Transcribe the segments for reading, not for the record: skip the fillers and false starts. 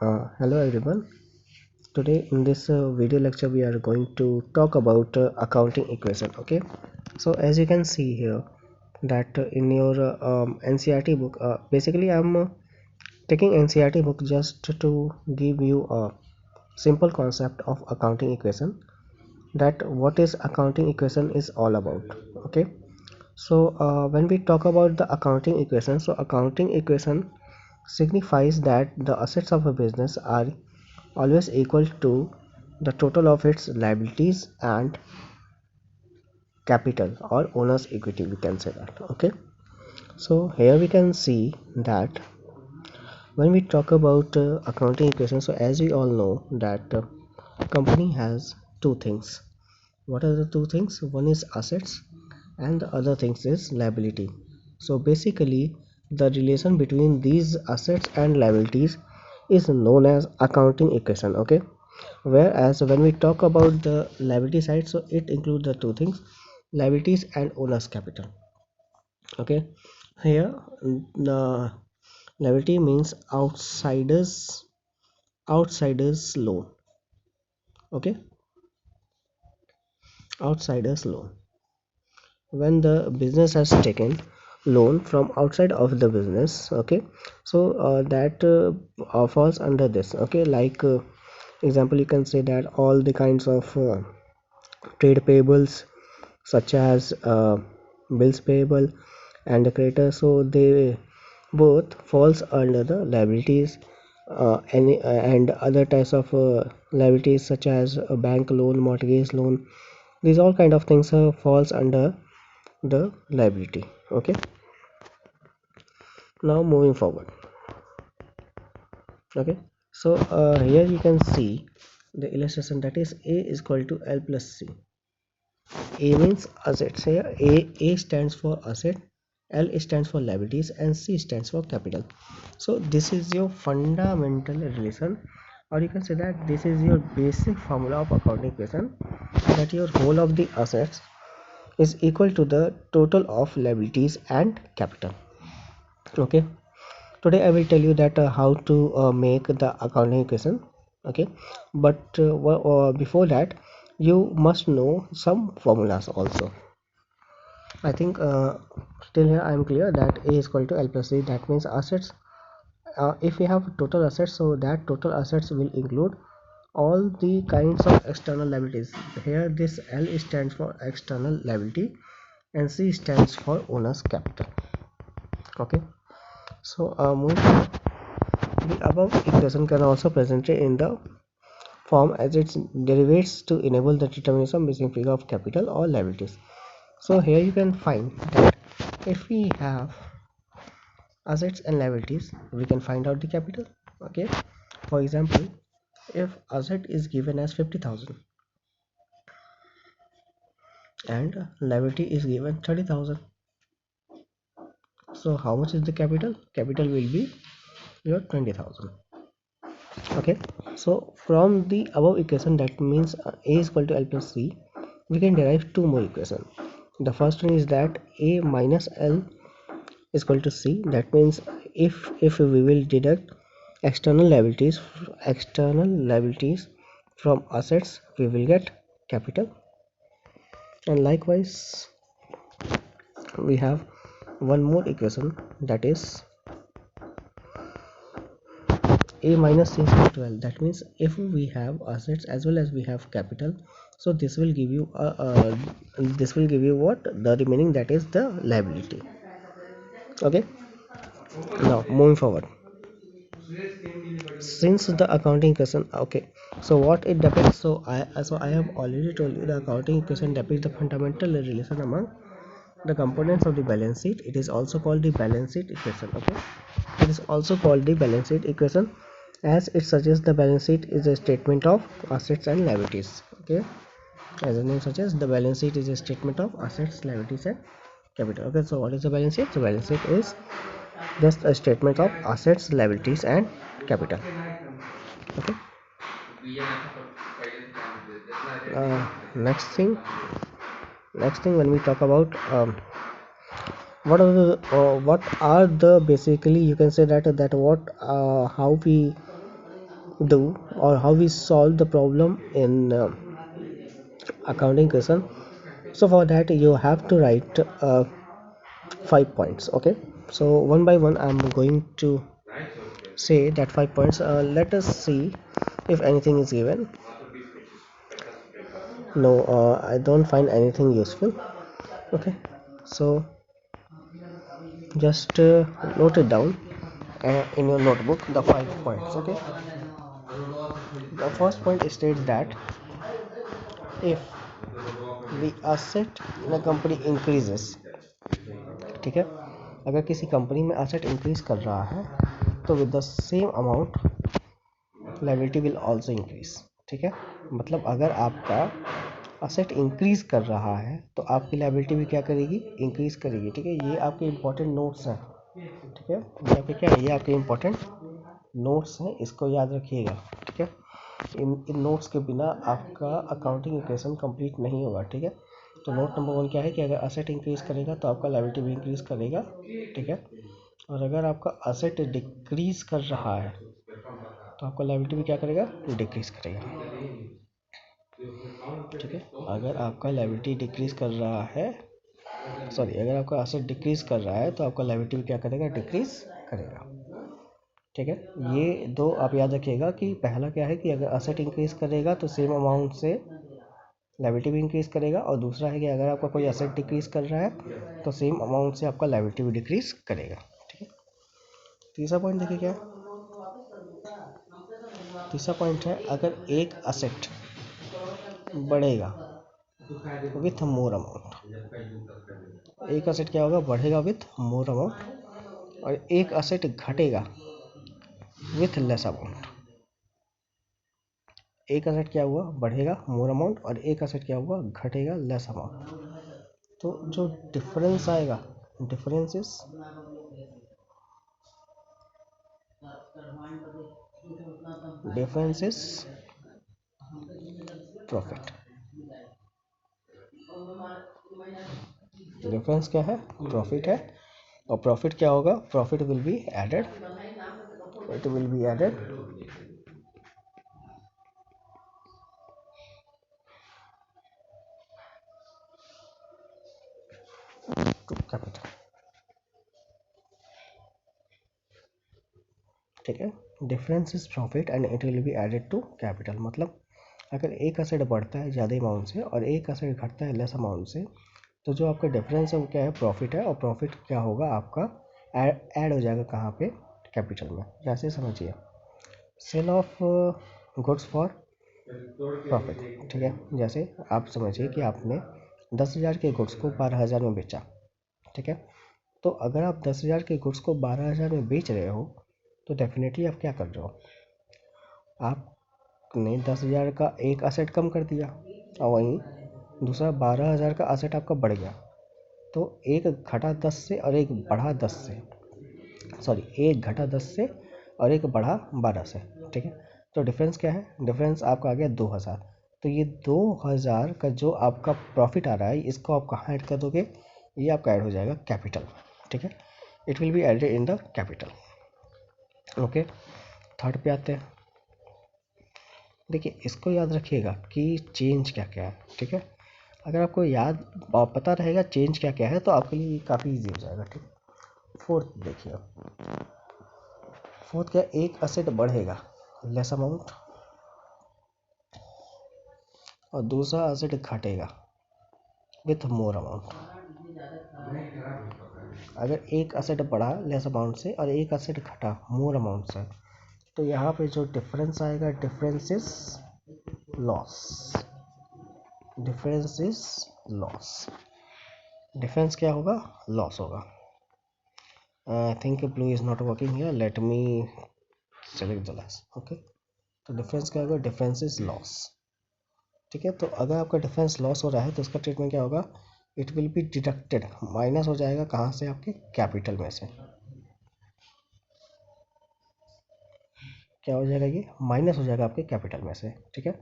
Hello everyone. Today in this video lecture we are going to talk about accounting equation. Okay. So as you can see here that in your NCERT book, basically I'm taking NCERT book just to give you a simple concept of accounting equation. That what is accounting equation is all about. Okay. So when we talk about the accounting equation, so accounting equation signifies that the assets of a business are always equal to the total of its liabilities and capital or owner's equity, we can say that. Okay, so here we can see that when we talk about accounting equation, so as we all know that company has two things. What are the two things? One is assets and the other things is liability. So basically the relation between these assets and liabilities is known as accounting equation. Okay, whereas when we talk about the liability side, so it includes the two things, liabilities and owner's capital. Okay, here the liability means outsiders loan. Okay, outsiders loan, when the business has taken loan from outside of the business. Okay, so that falls under this. Okay, like example, you can say that all the kinds of trade payables such as bills payable and the creditor, so they both falls under the liabilities, and other types of liabilities such as a bank loan, mortgage loan, these all kind of things falls under the liability. Okay, now moving forward. Okay, so here you can see the illustration, that is A is equal to L plus C. A means assets. Here A stands for asset, L stands for liabilities, and C stands for capital. So this is your fundamental relation, or you can say that this is your basic formula of accounting equation, that your whole of the assets is equal to the total of liabilities and capital. Okay, today I will tell you that how to make the accounting equation. Okay, but before that you must know some formulas also. I think till here I am clear that A is equal to L plus C. That means assets, if we have total assets, so that total assets will include all the kinds of external liabilities. Here this L stands for external liability and C stands for owner's capital. Okay, so moving forward, the above equation can also presented in the form as its derivatives to enable the determination of missing figure of capital or liabilities. So here you can find that if we have assets and liabilities, we can find out the capital. Okay, for example, if asset is given as 50,000 and liability is given 30,000, so how much is the capital? Capital will be your 20,000. Okay, so from the above equation, that means A is equal to L plus C, we can derive two more equations. The first one is that A minus L is equal to C. That means if we will deduct external liabilities from assets, we will get capital. And likewise we have one more equation, that is A minus C is equal to L. That means if we have assets as well as we have capital, so this will give you what the remaining, that is the liability. Okay, now moving forward, since the accounting equation, okay, so what it depicts, so I have already told you the accounting equation depicts the fundamental relation among the components of the balance sheet. It is also called the balance sheet equation. Okay, it is also called the balance sheet equation as it suggests the balance sheet is a statement of assets and liabilities. Okay, as the name suggests, the balance sheet is a statement of assets, liabilities and capital. Okay, so what is the balance sheet? So balance sheet is just a statement of assets, liabilities and capital. Okay, uh, next thing when we talk about what are the basically, you can say that what how we do, or how we solve the problem in accounting question. So for that you have to write 5 points. Okay, so one by one I'm going to say that 5 points. Let us see if anything is given. No, I don't find anything useful. Okay, so just note it down in your notebook, the 5 points. Okay, the first point states that if the asset in a company increases, ठीक है, अगर किसी company में asset increase कर रहा है तो with the same amount liability will also increase. ठीक है, मतलब अगर आपका असेट इंक्रीज कर रहा है तो आपकी लाइबिलिटी भी क्या करेगी, इंक्रीज करेगी. ठीक है, ये आपके इंपॉर्टेंट नोट्स हैं. ठीक है, ये आपके क्या है, ये आपके इंपॉर्टेंट नोट्स हैं, इसको याद रखिएगा. ठीक है, इन नोट्स के बिना आपका अकाउंटिंग इक्वेशन कंप्लीट नहीं होगा. ठीक है, तो नोट नंबर 1 क्या है कि अगर असेट इंक्रीज करेगा तो आपका लाइबिलिटी भी इंक्रीज करेगा. ठीक है, और अगर आपका असेट डिक्रीज कर रहा है तो आपका लाइबिलिटी भी क्या करेगा, डिक्रीज करेगा. ठीक है, अगर आपका लाइबिलिटी डिक्रीज कर रहा है, सॉरी, अगर आपका असेट डिक्रीज कर रहा है तो आपका लाइबिलिटी भी क्या करेगा, डिक्रीज करेगा. ठीक है, ये दो आप याद रखिएगा कि पहला क्या है कि अगर असेट इंक्रीज करेगा तो सेम अमाउंट से लाइबिलिटी भी इंक्रीज करेगा, और दूसरा है कि अगर आपका कोई असेट डिक्रीज कर रहा है तो सेम अमाउंट से आपका लाइबिलिटी भी डिक्रीज करेगा. ठीक है, तीसरा पॉइंट देखिए क्या है. तीसरा पॉइंट है अगर एक असेट बढ़ेगा विथ मोर अमाउंट, एक असेट क्या होगा, बढ़ेगा विथ मोर अमाउंट, और एक असेट घटेगा विथ लेस अमाउंट. एक असेट क्या हुआ, बढ़ेगा मोर अमाउंट, और एक असेट क्या हुआ, घटेगा लेस अमाउंट. तो जो डिफरेंस आएगा, डिफरेंस इज प्रॉफिट. डिफरेंस क्या है, प्रॉफिट है, और प्रॉफिट क्या होगा, profit will be added, it will be added to capital. ठीक है, difference is profit and it will be added to capital. मतलब अगर एक असेट बढ़ता है ज़्यादा अमाउंट से और एक असेट घटता है लेस अमाउंट से, तो जो आपका डिफरेंस है वो क्या है, प्रॉफिट है, और प्रॉफिट क्या होगा आपका, ऐड हो जाएगा कहाँ पे, कैपिटल में. जैसे समझिए, sale of goods for profit. ठीक है, जैसे आप समझिए कि आपने 10,000 के गुड्स को 12,000 में बेचा. ठीक है, तो अगर आप 10,000 के गुड्स को 12,000 में बेच रहे हो तो डेफिनेटली आप क्या कर रहे हो, आपने 10,000 का एक असेट कम कर दिया, और वहीं दूसरा 12,000 का असेट आपका बढ़ गया. तो एक घटा 10 से और एक बढ़ा 10 से, सॉरी, एक घटा 10 से और एक बढ़ा 12 से. ठीक है, तो डिफरेंस क्या है, डिफरेंस आपका आ गया 2,000. तो ये 2,000 का जो आपका प्रॉफिट आ रहा है, इसको आप कहाँ ऐड कर दोगे, ये आपका ऐड हो जाएगा कैपिटल. ठीक है, it will be added in the capital. Okay, third पे आते हैं. देखिए, इसको याद रखिएगा कि चेंज क्या क्या है. ठीक है, अगर आपको पता रहेगा चेंज क्या क्या है तो आपके लिए काफ़ी इजी हो जाएगा. ठीक, फोर्थ देखिए, फोर्थ क्या, एक असेट बढ़ेगा लेस अमाउंट और दूसरा असेट घटेगा विथ मोर अमाउंट. अगर एक असेट बढ़ा लेस अमाउंट से और एक असेट घटा मोर अमाउंट से, तो यहाँ पे जो डिफरेंस आएगा, difference is loss. Difference is loss. Difference क्या होगा, लॉस होगा. I think blue is not working here, let me select the loss. Okay, तो डिफरेंस क्या होगा, डिफरेंस इज लॉस. ठीक है, तो अगर आपका डिफरेंस लॉस हो रहा है तो उसका ट्रीटमेंट क्या होगा, it will be deducted, minus हो जाएगा कहाँ से, आपके कैपिटल में से. क्या हो जाएगा, ये माइनस हो जाएगा आपके कैपिटल में से. ठीक है,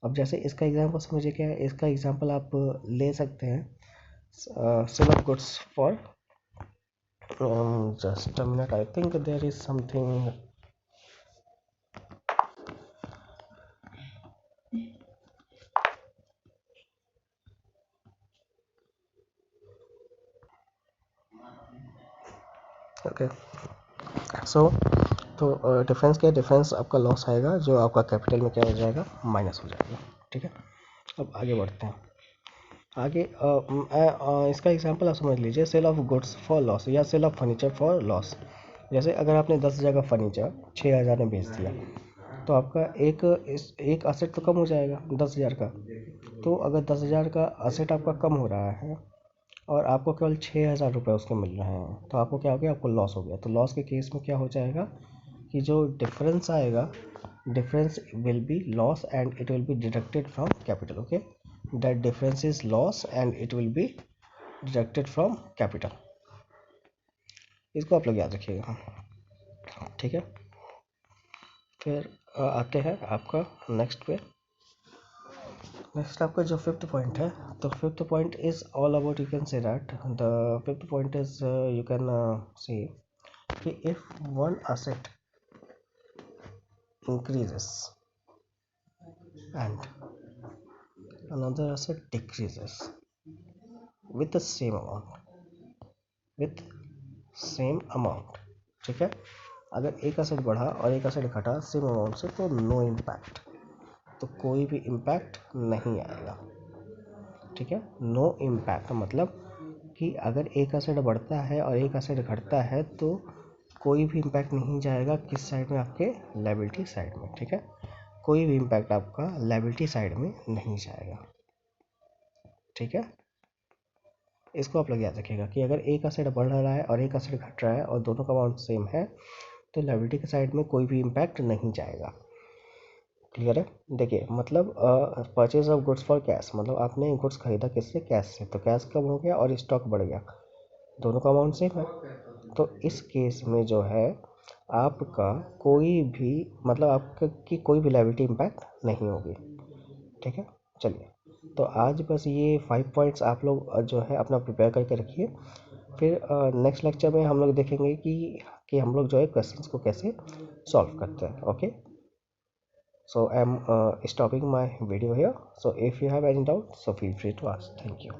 अब जैसे इसका एग्जांपल समझिए क्या है, इसका एग्जांपल आप ले सकते हैं, sale of goods for, just a minute, I think there is something, okay. So तो डिफरेंस क्या है, डिफरेंस आपका लॉस आएगा जो आपका कैपिटल में क्या हो जाएगा, माइनस हो जाएगा। ठीक है, अब आगे बढ़ते हैं। आगे इसका एग्जांपल आप समझ लीजिए, sale of goods for loss या sale of furniture for loss. जैसे अगर आपने 10,000 का फर्नीचर 6,000 में बेच दिया तो आपका एक असेट तो कम हो जाएगा 10,000 का। तो अगर 10,000 का असेट आपका कम हो रहा है और आपको केवल 6,000 रुपये उसके मिल रहे हैं तो आपको क्या हो गया, आपको लॉस हो गया। तो लॉस के केस में क्या हो जाएगा कि जो डिफरेंस आएगा, difference will be loss and it will be deducted from capital. Okay, that difference is loss and it will be deducted from capital. इसको आप लोग याद रखिएगा। ठीक है, फिर आते हैं आपका नेक्स्ट पे। नेक्स्ट आपका जो फिफ्थ पॉइंट है, तो fifth point is all about, you can say that the fifth point is you can see कि if one asset increases and another asset decreases with the same amount, ठीक है। अगर एक asset बढ़ा और एक एसेट घटा सेम अमाउंट से तो नो इम्पैक्ट, तो कोई भी इम्पैक्ट नहीं आएगा। ठीक है, नो इम्पैक्ट मतलब कि अगर एक एसेट बढ़ता है और एक एसेट घटता है तो कोई भी इम्पैक्ट नहीं जाएगा किस साइड में, आपके लायबिलिटी साइड में। ठीक है, कोई भी इम्पैक्ट आपका लायबिलिटी साइड में नहीं जाएगा। ठीक है, इसको आप लोग याद रखिएगा कि अगर एक एसेट बढ़ रहा है और एक एसेट घट रहा है और दोनों का अमाउंट सेम है तो लायबिलिटी के साइड में कोई भी इम्पैक्ट नहीं जाएगा। क्लियर है। देखिए मतलब purchase of goods for cash, मतलब आपने गुड्स खरीदा किससे, कैश से, तो कैश कम हो गया और स्टॉक बढ़ गया, दोनों का अमाउंट सेम है। तो इस केस में जो है आपका कोई भी मतलब आपका की कोई भी लायबिलिटी इम्पैक्ट नहीं होगी। ठीक है, चलिए तो आज बस ये 5 पॉइंट्स आप लोग जो है अपना प्रिपेयर करके रखिए। फिर नेक्स्ट लेक्चर में हम लोग देखेंगे कि हम लोग जो है क्वेश्चंस को कैसे सॉल्व करते हैं। Okay, so I'm stopping my video here, so if you have any doubt so feel free to ask. Thank you.